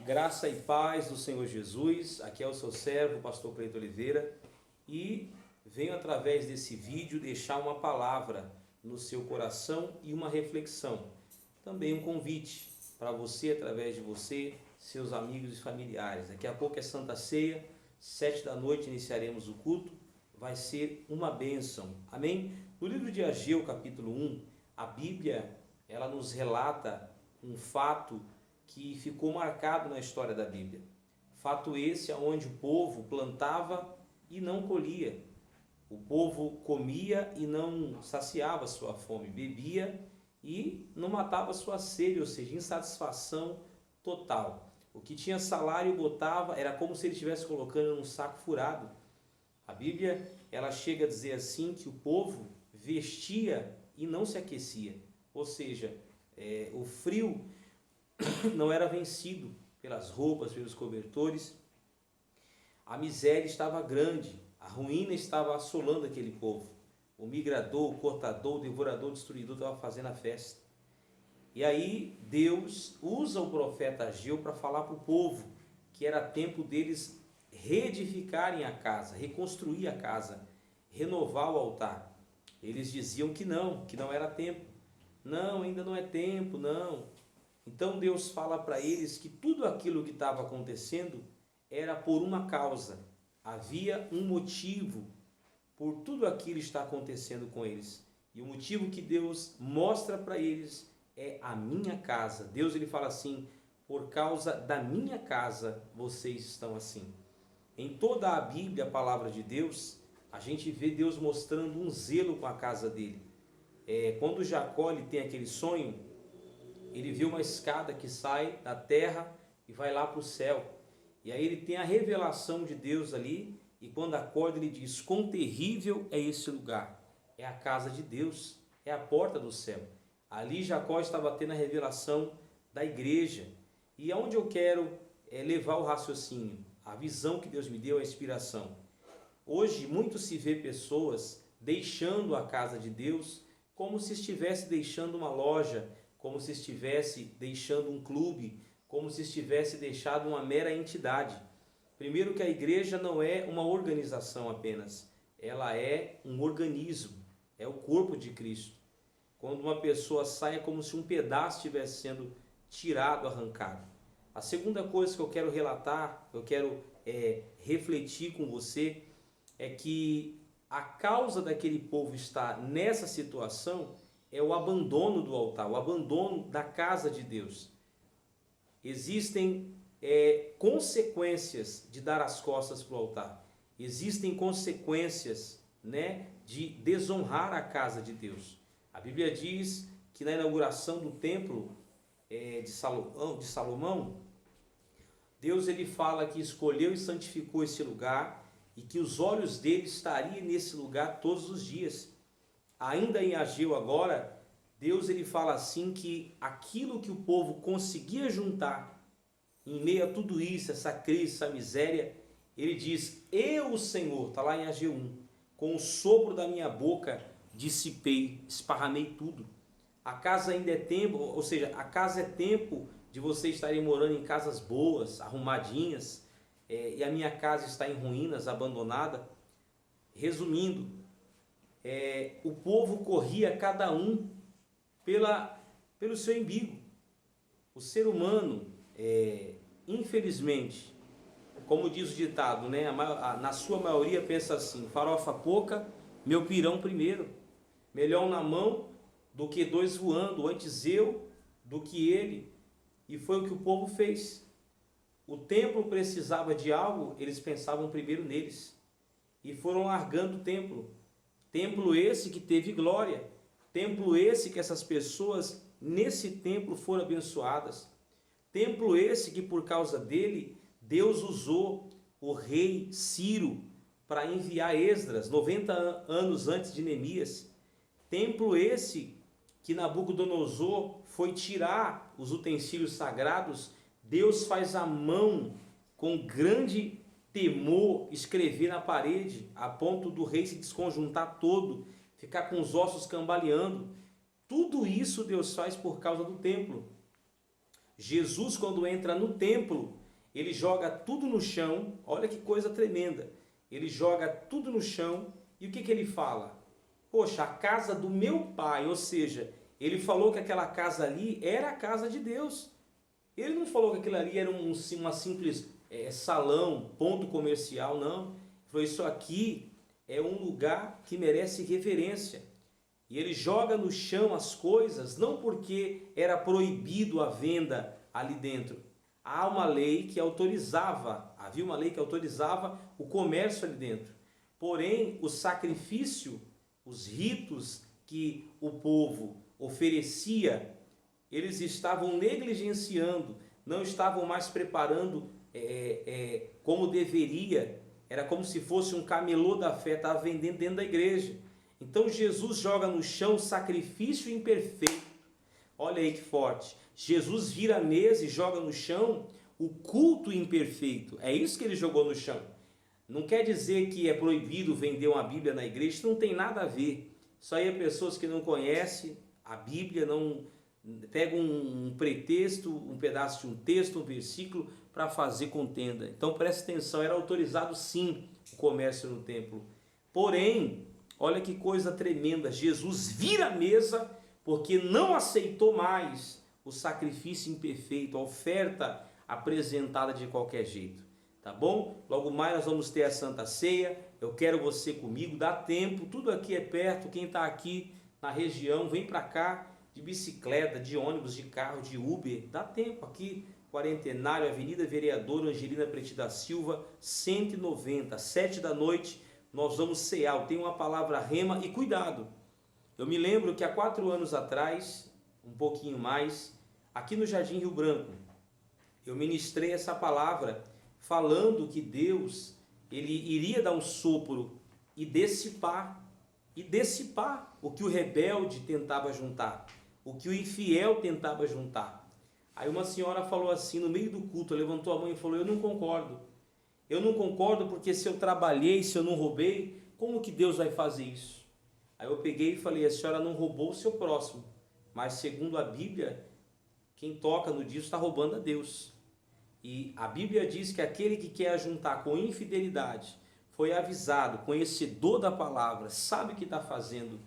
Graça e paz do Senhor Jesus, aqui é o seu servo, o pastor Cleito Oliveira, e venho através desse vídeo deixar uma palavra no seu coração e uma reflexão. Também um convite para você, através de você, seus amigos e familiares. Daqui a pouco é Santa Ceia, 7 da noite iniciaremos o culto, vai ser uma bênção, amém? No livro de Ageu, capítulo 1, a Bíblia, ela nos relata um fato que ficou marcado na história da Bíblia. Fato esse onde o povo plantava e não colhia. O povo comia e não saciava sua fome, bebia e não matava sua sede, ou seja, insatisfação total. O que tinha salário botava, era como se ele estivesse colocando num saco furado. A Bíblia, ela chega a dizer assim que o povo vestia e não se aquecia, ou seja, o frio não era vencido pelas roupas, pelos cobertores. A miséria estava grande, a ruína estava assolando aquele povo. O migrador, o cortador, o devorador, o destruidor estava fazendo a festa. E aí Deus usa o profeta Ageu para falar para o povo que era tempo deles reedificarem a casa, reconstruir a casa, renovar o altar. Eles diziam que não era tempo. Não, ainda não é tempo, não. Então Deus fala para eles que tudo aquilo que estava acontecendo era por uma causa. Havia um motivo por tudo aquilo que está acontecendo com eles. E o motivo que Deus mostra para eles é a minha casa. Deus ele fala assim, por causa da minha casa vocês estão assim. Em toda a Bíblia, a palavra de Deus, a gente vê Deus mostrando um zelo com a casa dele. Quando Jacó ele tem aquele sonho, ele vê uma escada que sai da terra e vai lá para o céu. E aí ele tem a revelação de Deus ali, e quando acorda ele diz, quão terrível é esse lugar. É a casa de Deus, é a porta do céu. Ali Jacó estava tendo a revelação da igreja. E aonde eu quero levar o raciocínio, a visão que Deus me deu, a inspiração. Hoje muito se vê pessoas deixando a casa de Deus como se estivesse deixando uma loja, como se estivesse deixando um clube, como se estivesse deixando uma mera entidade. Primeiro que a igreja não é uma organização apenas, ela é um organismo, é o corpo de Cristo. Quando uma pessoa sai é como se um pedaço estivesse sendo tirado, arrancado. A segunda coisa que eu quero relatar, eu quero refletir com você, é que a causa daquele povo estar nessa situação é o abandono do altar, o abandono da casa de Deus. Existem consequências de dar as costas para o altar. Existem consequências, de desonrar a casa de Deus. A Bíblia diz que na inauguração do templo de Salomão, Deus ele fala que escolheu e santificou esse lugar e que os olhos dele estariam nesse lugar todos os dias. Ainda em Ageu agora, Deus ele fala assim que aquilo que o povo conseguia juntar em meio a tudo isso, essa crise, essa miséria, ele diz, eu o Senhor, está lá em Ageu 1, com o sopro da minha boca dissipei, esparramei tudo. A casa ainda é tempo, ou seja, a casa é tempo de vocês estarem morando em casas boas, arrumadinhas, e a minha casa está em ruínas, abandonada. Resumindo, o povo corria cada um pelo seu umbigo. O ser humano, infelizmente, como diz o ditado, na sua maioria pensa assim, farofa pouca, meu pirão primeiro. Melhor um na mão do que dois voando, antes eu do que ele. E foi o que o povo fez. O templo precisava de algo, eles pensavam primeiro neles. E foram largando o templo. Templo esse que teve glória. Templo esse que essas pessoas nesse templo foram abençoadas. Templo esse que por causa dele, Deus usou o rei Ciro para enviar Esdras, 90 anos antes de Neemias. Templo esse que Nabucodonosor foi tirar os utensílios sagrados, Deus faz a mão com grande temor escrever na parede, a ponto do rei se desconjuntar todo, ficar com os ossos cambaleando. Tudo isso Deus faz por causa do templo. Jesus, quando entra no templo, ele joga tudo no chão. Olha que coisa tremenda. Ele joga tudo no chão e o que ele fala? Poxa, a casa do meu pai, ou seja, ele falou que aquela casa ali era a casa de Deus. Ele não falou que aquilo ali era uma simples salão, ponto comercial, não. Ele falou, isso aqui é um lugar que merece reverência. E ele joga no chão as coisas, não porque era proibido a venda ali dentro. Havia uma lei que autorizava o comércio ali dentro. Porém, o sacrifício, os ritos que o povo oferecia, eles estavam negligenciando, não estavam mais preparando como deveria. Era como se fosse um camelô da fé, estava vendendo dentro da igreja. Então Jesus joga no chão o sacrifício imperfeito. Olha aí que forte. Jesus vira a mesa e joga no chão o culto imperfeito. É isso que ele jogou no chão. Não quer dizer que é proibido vender uma Bíblia na igreja, isso não tem nada a ver. Isso aí é pessoas que não conhecem a Bíblia, não pegam um pretexto, um pedaço de um texto, um versículo para fazer contenda. Então preste atenção, era autorizado sim o comércio no templo. Porém, olha que coisa tremenda, Jesus vira a mesa porque não aceitou mais o sacrifício imperfeito, a oferta apresentada de qualquer jeito. Tá bom? Logo mais nós vamos ter a Santa Ceia. Eu quero você comigo, dá tempo, tudo aqui é perto. Quem está aqui na região, vem para cá de bicicleta, de ônibus, de carro, de Uber. Dá tempo aqui, Quarentenário, Avenida Vereador Angelina Preti da Silva, 190, 7 da noite, nós vamos cear. Eu tenho uma palavra rema e cuidado. Eu me lembro que há 4 anos atrás, um pouquinho mais, aqui no Jardim Rio Branco, eu ministrei essa palavra falando que Deus, ele iria dar um sopro e dissipar o que o rebelde tentava juntar, o que o infiel tentava juntar. Aí uma senhora falou assim, no meio do culto, levantou a mão e falou, eu não concordo porque se eu trabalhei, se eu não roubei, como que Deus vai fazer isso? Aí eu peguei e falei, a senhora não roubou o seu próximo, mas segundo a Bíblia, quem toca no dízimo está roubando a Deus. E a Bíblia diz que aquele que quer ajuntar com infidelidade, foi avisado, conhecedor da palavra, sabe o que está fazendo.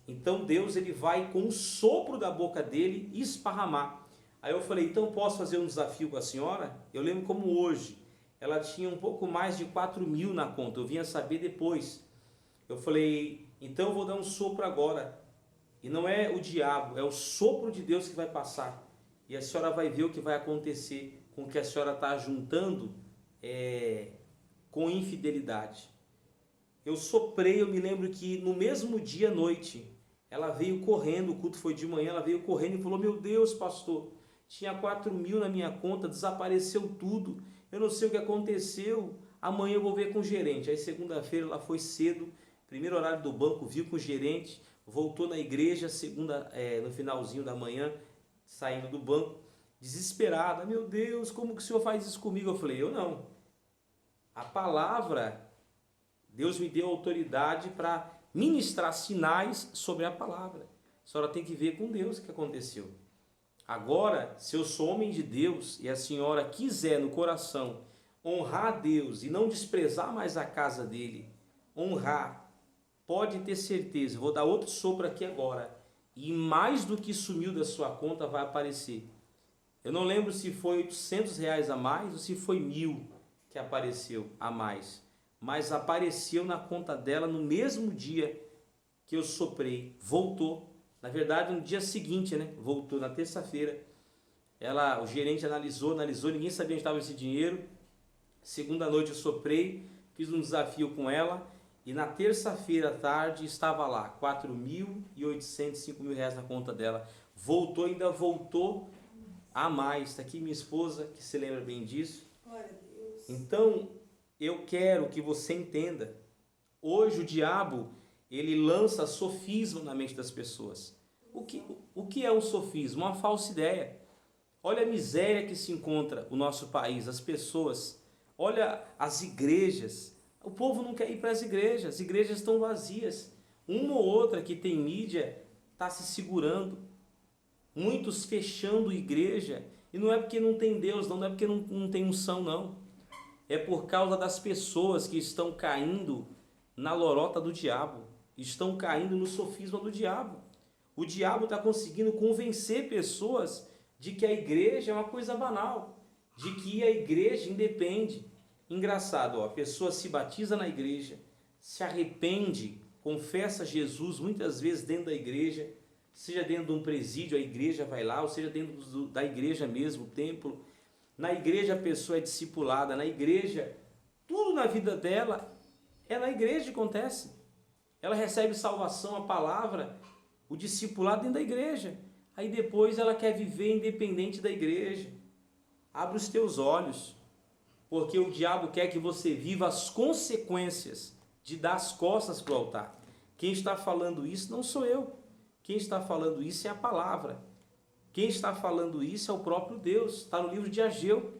Então Deus ele vai com o sopro da boca dele esparramar. Aí eu falei, então posso fazer um desafio com a senhora? Eu lembro como hoje, ela tinha um pouco mais de 4.000 na conta, eu vinha saber depois. Eu falei, então eu vou dar um sopro agora. E não é o diabo, é o sopro de Deus que vai passar. E a senhora vai ver o que vai acontecer com o que a senhora está juntando com infidelidade. Eu soprei, eu me lembro que no mesmo dia à noite, ela veio correndo, o culto foi de manhã, ela veio correndo e falou, meu Deus, pastor, tinha 4.000 na minha conta, desapareceu tudo, eu não sei o que aconteceu, amanhã eu vou ver com o gerente. Aí segunda-feira ela foi cedo, primeiro horário do banco, viu com o gerente, voltou na igreja, no finalzinho da manhã, saindo do banco, desesperada, meu Deus, como que o senhor faz isso comigo? Eu falei, eu não. A palavra, Deus me deu autoridade para ministrar sinais sobre a palavra. A senhora tem que ver com Deus o que aconteceu. Agora, se eu sou homem de Deus e a senhora quiser no coração honrar a Deus e não desprezar mais a casa dele, honrar, pode ter certeza, vou dar outro sopro aqui agora, e mais do que sumiu da sua conta vai aparecer. Eu não lembro se foi R$800 a mais ou se foi 1.000 que apareceu a mais, mas apareceu na conta dela no mesmo dia que eu soprei, voltou. Na verdade, no dia seguinte, voltou na terça-feira. O gerente analisou, ninguém sabia onde estava esse dinheiro. Segunda noite eu soprei, fiz um desafio com ela e na terça-feira à tarde estava lá, 4.800, 5.000 na conta dela. Voltou, ainda voltou a mais. Está aqui minha esposa, que se lembra bem disso. Glória a Deus. Então, eu quero que você entenda. Hoje o diabo, ele lança sofisma na mente das pessoas. O que é um sofisma? Uma falsa ideia. Olha a miséria que se encontra o nosso país, as pessoas. Olha as igrejas. O povo não quer ir para as igrejas estão vazias. Uma ou outra que tem mídia está se segurando. Muitos fechando igreja E não é porque não tem Deus, não é porque não tem unção, não. É por causa das pessoas que estão caindo na lorota do diabo, estão caindo no sofisma do diabo. O diabo está conseguindo convencer pessoas de que a igreja é uma coisa banal, de que a igreja independe. Engraçado, ó, a pessoa se batiza na igreja, se arrepende, confessa Jesus muitas vezes dentro da igreja, seja dentro de um presídio, a igreja vai lá, ou seja dentro da igreja mesmo, o templo. Na igreja a pessoa é discipulada, na igreja, tudo na vida dela é na igreja que acontece. Ela recebe salvação, a palavra, o discipulado dentro da igreja. Aí depois ela quer viver independente da igreja. Abre os teus olhos, porque o diabo quer que você viva as consequências de dar as costas para o altar. Quem está falando isso não sou eu. Quem está falando isso é a palavra. Quem está falando isso é o próprio Deus. Está no livro de Ageu.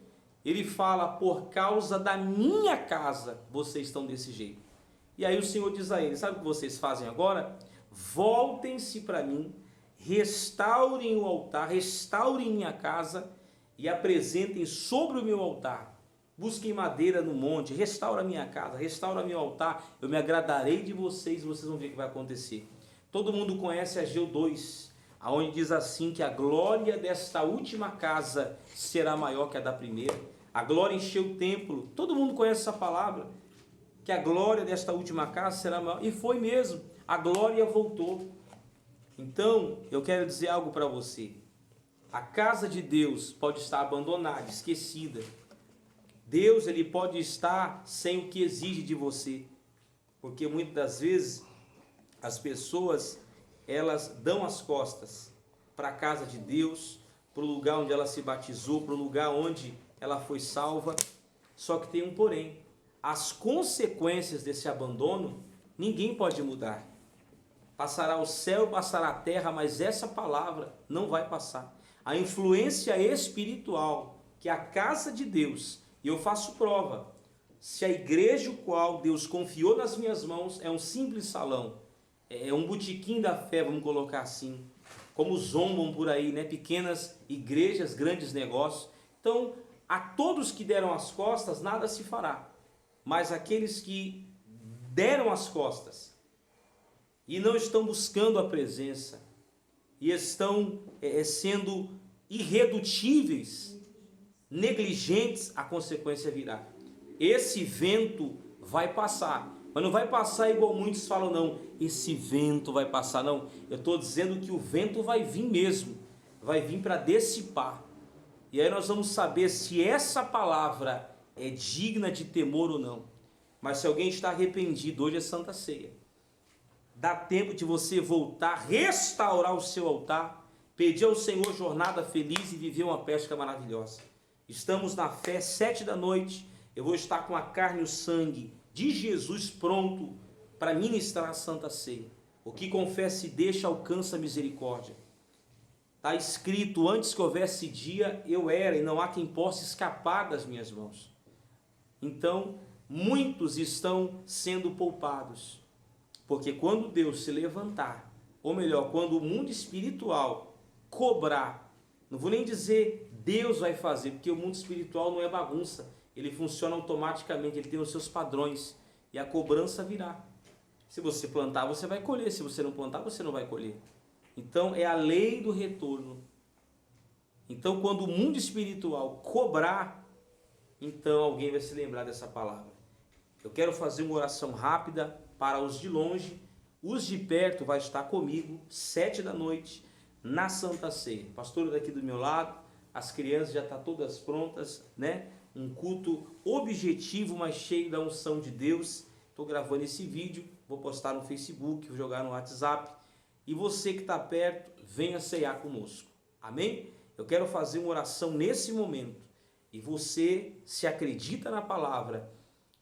Ele fala, por causa da minha casa, vocês estão desse jeito. E aí o Senhor diz a eles, sabe o que vocês fazem agora? Voltem-se para mim, restaurem o altar, restaurem minha casa e apresentem sobre o meu altar. Busquem madeira no monte, restaura a minha casa, restaura meu altar, eu me agradarei de vocês, vocês vão ver o que vai acontecer. Todo mundo conhece Ageu 2, onde diz assim que a glória desta última casa será maior que a da primeira. A glória encheu o templo, todo mundo conhece essa palavra, que a glória desta última casa será maior, e foi mesmo, a glória voltou. Então, eu quero dizer algo para você, a casa de Deus pode estar abandonada, esquecida. Deus, ele pode estar sem o que exige de você, porque muitas das vezes as pessoas, elas dão as costas para a casa de Deus, para o lugar onde ela se batizou, para o lugar onde ela foi salva. Só que tem um porém, as consequências desse abandono, ninguém pode mudar. Passará o céu, passará a terra, mas essa palavra não vai passar. A influência espiritual, que é a casa de Deus, e eu faço prova, se a igreja o qual Deus confiou nas minhas mãos é um simples salão, é um botequim da fé, vamos colocar assim, como zombam por aí, né? Pequenas igrejas, grandes negócios. Então, a todos que deram as costas, nada se fará. Mas aqueles que deram as costas e não estão buscando a presença, e estão sendo irredutíveis, negligentes, a consequência virá. Esse vento vai passar, mas não vai passar igual muitos falam, não, esse vento vai passar, não. Eu estou dizendo que o vento vai vir mesmo, vai vir para dissipar. E aí nós vamos saber se essa palavra é digna de temor ou não. Mas se alguém está arrependido, hoje é Santa Ceia, dá tempo de você voltar, restaurar o seu altar, pedir ao Senhor jornada feliz e viver uma pesca maravilhosa. Estamos na fé, 7 da noite, eu vou estar com a carne e o sangue de Jesus pronto para ministrar a Santa Ceia. O que confessa e deixa alcança a misericórdia. Está escrito, antes que houvesse dia, eu era, e não há quem possa escapar das minhas mãos. Então, muitos estão sendo poupados, porque quando Deus se levantar, ou melhor, quando o mundo espiritual cobrar, não vou nem dizer Deus vai fazer, porque o mundo espiritual não é bagunça, ele funciona automaticamente, ele tem os seus padrões, e a cobrança virá. Se você plantar, você vai colher, se você não plantar, você não vai colher. Então é a lei do retorno. Então quando o mundo espiritual cobrar, então alguém vai se lembrar dessa palavra. Eu quero fazer uma oração rápida para os de longe, os de perto vai estar comigo, 7 da noite, na Santa Ceia. Pastor daqui do meu lado, as crianças já estão todas prontas, né? Um culto objetivo, mas cheio da unção de Deus. Estou gravando esse vídeo, vou postar no Facebook, vou jogar no WhatsApp. E você que está perto, venha ceiar conosco. Amém? Eu quero fazer uma oração nesse momento. E você, se acredita na palavra,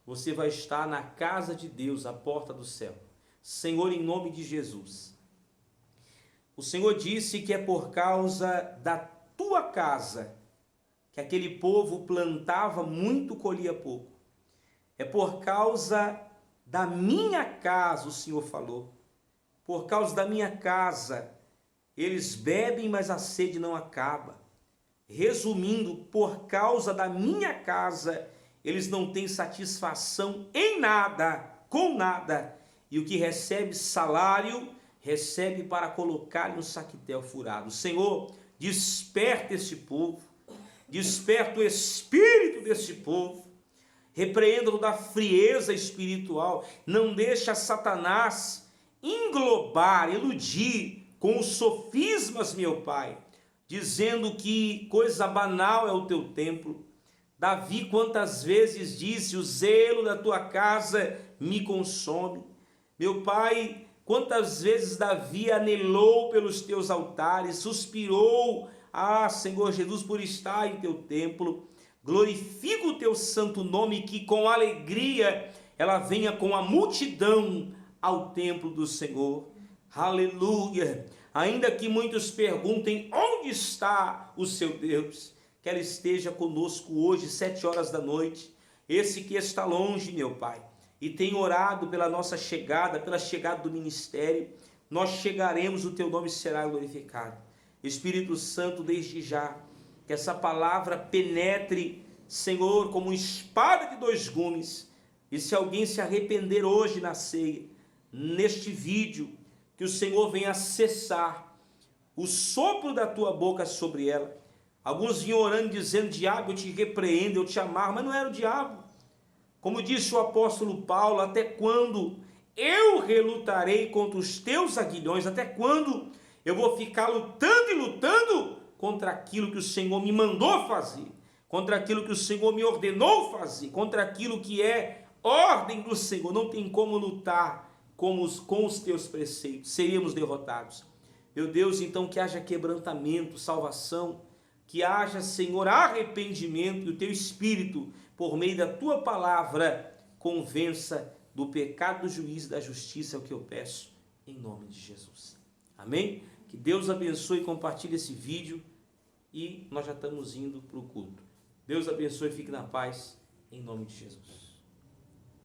você vai estar na casa de Deus, à porta do céu. Senhor, em nome de Jesus. O Senhor disse que é por causa da tua casa que aquele povo plantava muito, colhia pouco. É por causa da minha casa, o Senhor falou. Por causa da minha casa, eles bebem, mas a sede não acaba. Resumindo, por causa da minha casa, eles não têm satisfação em nada, com nada. E o que recebe salário, recebe para colocar no saquetel furado. Senhor, desperta esse povo, desperta o espírito desse povo, repreenda da frieza espiritual, não deixa Satanás englobar, iludir com os sofismas, meu Pai, dizendo que coisa banal é o teu templo. Davi quantas vezes disse, o zelo da tua casa me consome. Meu Pai, quantas vezes Davi anelou pelos teus altares, suspirou, Senhor Jesus, por estar em teu templo. Glorifica o teu santo nome, que com alegria ela venha com a multidão ao templo do Senhor. Aleluia! Ainda que muitos perguntem onde está o seu Deus, que ela esteja conosco hoje, 7 horas da noite. Esse que está longe, meu Pai, e tem orado pela nossa chegada, pela chegada do ministério, nós chegaremos, o teu nome será glorificado. Espírito Santo, desde já, que essa palavra penetre, Senhor, como uma espada de 2 gumes, e se alguém se arrepender hoje na ceia, neste vídeo, que o Senhor venha cessar o sopro da tua boca sobre ela. Alguns vinham orando dizendo, diabo, eu te repreendo, eu te amarro, mas não era o diabo. Como disse o apóstolo Paulo, até quando eu relutarei contra os teus aguilhões? Até quando eu vou ficar lutando e lutando contra aquilo que o Senhor me mandou fazer, contra aquilo que o Senhor me ordenou fazer, contra aquilo que é ordem do Senhor? Não tem como lutar com os teus preceitos, seríamos derrotados. Meu Deus, então que haja quebrantamento, salvação, que haja, Senhor, arrependimento, e o teu Espírito, por meio da tua palavra, convença do pecado, do juízo e da justiça, é o que eu peço, em nome de Jesus. Amém? Que Deus abençoe e compartilhe esse vídeo, e nós já estamos indo para o culto. Deus abençoe e fique na paz, em nome de Jesus.